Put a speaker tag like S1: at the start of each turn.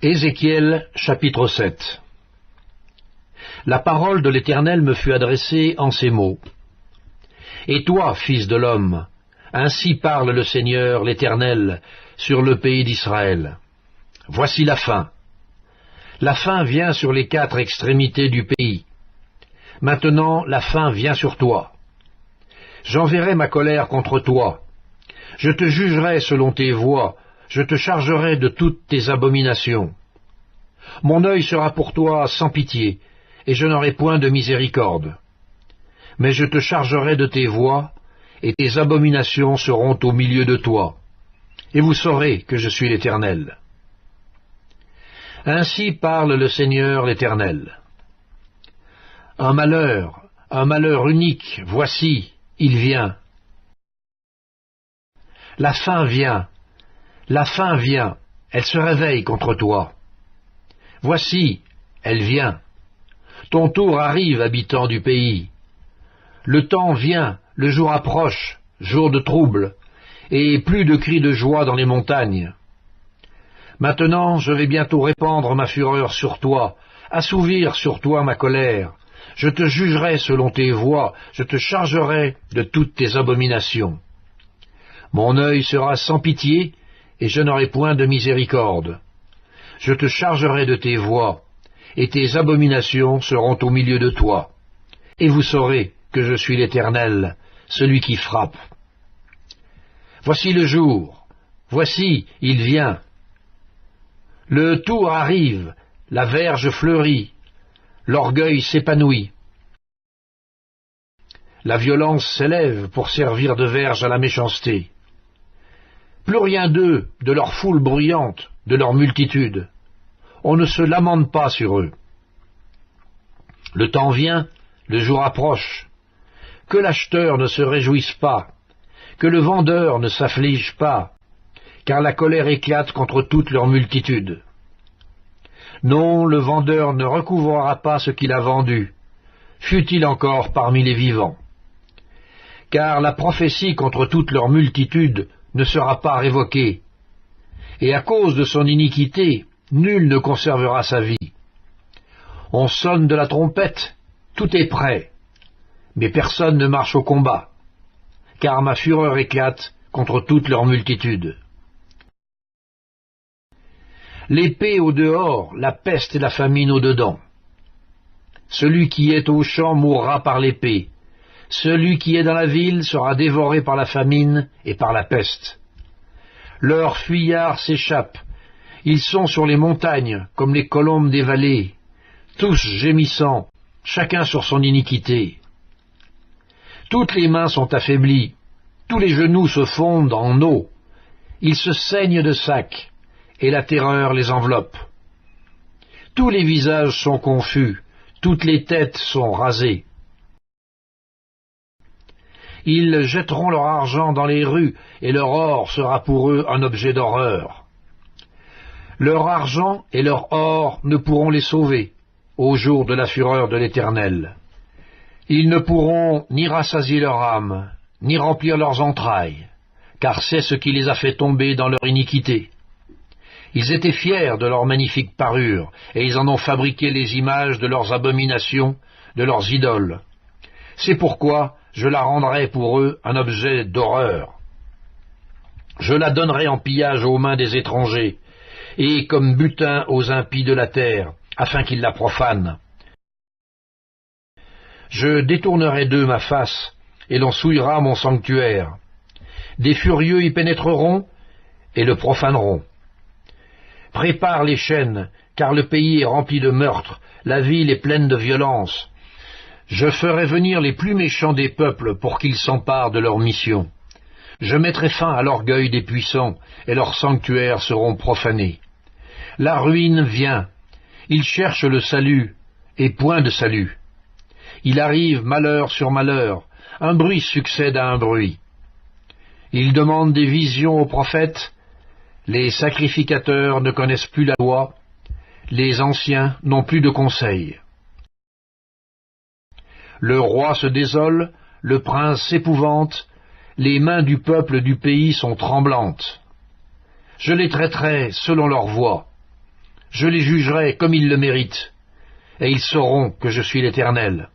S1: Ézéchiel, chapitre 7. La parole de l'Éternel me fut adressée en ces mots. Et toi, fils de l'homme, ainsi parle le Seigneur, l'Éternel, sur le pays d'Israël. Voici la fin. La fin vient sur les 4 extrémités du pays. Maintenant, la fin vient sur toi. J'enverrai ma colère contre toi. Je te jugerai selon tes voies, je te chargerai de toutes tes abominations. Mon œil sera pour toi sans pitié, et je n'aurai point de miséricorde. Mais je te chargerai de tes voies, et tes abominations seront au milieu de toi. Et vous saurez que je suis l'Éternel. Ainsi parle le Seigneur l'Éternel. Un malheur unique, voici, il vient. La fin vient, elle se réveille contre toi. Voici, elle vient. Ton tour arrive, habitant du pays. Le temps vient, le jour approche, jour de trouble, et plus de cris de joie dans les montagnes. Maintenant, je vais bientôt répandre ma fureur sur toi, assouvir sur toi ma colère. Je te jugerai selon tes voies, je te chargerai de toutes tes abominations. Mon œil sera sans pitié, et je n'aurai point de miséricorde. Je te chargerai de tes voies, et tes abominations seront au milieu de toi. Et vous saurez que je suis l'Éternel, celui qui frappe. Voici le jour, voici, il vient. Le tour arrive, la verge fleurit, l'orgueil s'épanouit. La violence s'élève pour servir de verge à la méchanceté. Plus rien d'eux, de leur foule bruyante, de leur multitude. On ne se lamente pas sur eux. Le temps vient, le jour approche. Que l'acheteur ne se réjouisse pas, que le vendeur ne s'afflige pas, car la colère éclate contre toute leur multitude. Non, le vendeur ne recouvrera pas ce qu'il a vendu, fût-il encore parmi les vivants. Car la prophétie contre toute leur multitude ne sera pas révoquée, et à cause de son iniquité, nul ne conservera sa vie. On sonne de la trompette, tout est prêt, mais personne ne marche au combat, car ma fureur éclate contre toute leur multitude. L'épée au dehors, la peste et la famine au dedans. Celui qui est au champ mourra par l'épée. Celui qui est dans la ville sera dévoré par la famine et par la peste. Leurs fuyards s'échappent. Ils sont sur les montagnes, comme les colombes des vallées, tous gémissant, chacun sur son iniquité. Toutes les mains sont affaiblies, tous les genoux se fondent en eau. Ils se saignent de sac, et la terreur les enveloppe. Tous les visages sont confus, toutes les têtes sont rasées. Ils jetteront leur argent dans les rues, et leur or sera pour eux un objet d'horreur. Leur argent et leur or ne pourront les sauver, au jour de la fureur de l'Éternel. Ils ne pourront ni rassasier leur âme, ni remplir leurs entrailles, car c'est ce qui les a fait tomber dans leur iniquité. Ils étaient fiers de leur magnifique parure, et ils en ont fabriqué les images de leurs abominations, de leurs idoles. C'est pourquoi je la rendrai pour eux un objet d'horreur. Je la donnerai en pillage aux mains des étrangers, et comme butin aux impies de la terre, afin qu'ils la profanent. Je détournerai d'eux ma face, et l'on souillera mon sanctuaire. Des furieux y pénétreront, et le profaneront. Prépare les chaînes, car le pays est rempli de meurtres, la ville est pleine de violence. Je ferai venir les plus méchants des peuples pour qu'ils s'emparent de leur mission. Je mettrai fin à l'orgueil des puissants, et leurs sanctuaires seront profanés. La ruine vient. Ils cherchent le salut, et point de salut. Il arrive malheur sur malheur, un bruit succède à un bruit. Ils demandent des visions aux prophètes, les sacrificateurs ne connaissent plus la loi, les anciens n'ont plus de conseil. Le roi se désole, le prince s'épouvante, les mains du peuple du pays sont tremblantes. Je les traiterai selon leur voie. je les jugerai comme ils le méritent, et ils sauront que je suis l'Éternel.